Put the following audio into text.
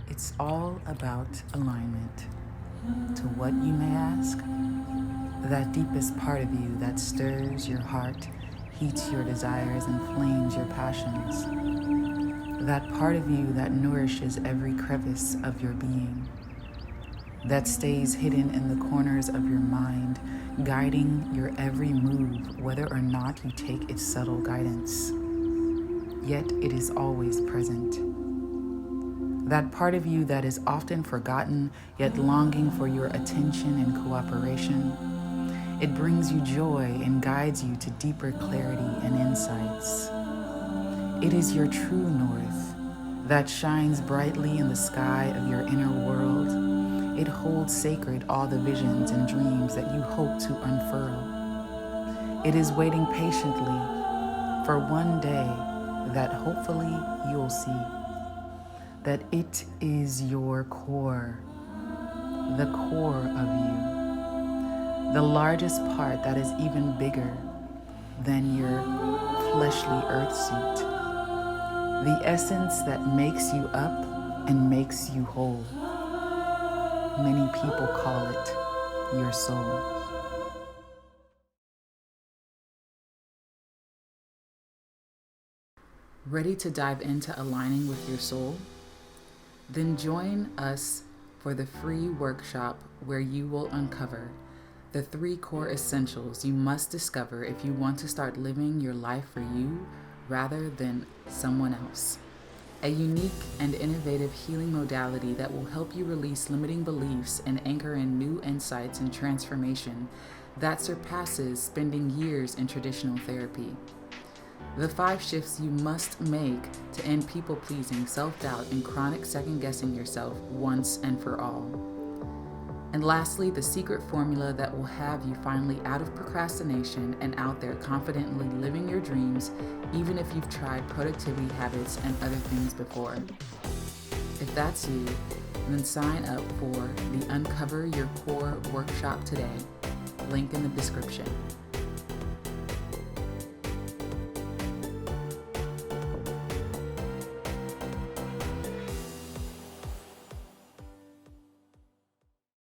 It's all about alignment. To what, you may ask? That deepest part of you that stirs your heart, heats your desires, and flames your passions. That part of you that nourishes every crevice of your being. That stays hidden in the corners of your mind, guiding your every move, whether or not you take its subtle guidance. Yet it is always present. That part of you that is often forgotten, yet longing for your attention and cooperation. It brings you joy and guides you to deeper clarity and insights. It is your true north that shines brightly in the sky of your inner world. It holds sacred all the visions and dreams that you hope to unfurl. It is waiting patiently for one day that hopefully you'll see. That it is your core, the core of you, the largest part that is even bigger than your fleshly earth suit, the essence that makes you up and makes you whole. Many people call it your soul. Ready to dive into aligning with your soul? Then join us for the free workshop where you will uncover the 3 core essentials you must discover if you want to start living your life for you rather than someone else. A unique and innovative healing modality that will help you release limiting beliefs and anchor in new insights and transformation that surpasses spending years in traditional therapy. The 5 shifts you must make to end people-pleasing, self-doubt, and chronic second-guessing yourself once and for all. And lastly, the secret formula that will have you finally out of procrastination and out there confidently living your dreams, even if you've tried productivity habits and other things before. If that's you, then sign up for the Uncover Your Core workshop today. Link in the description.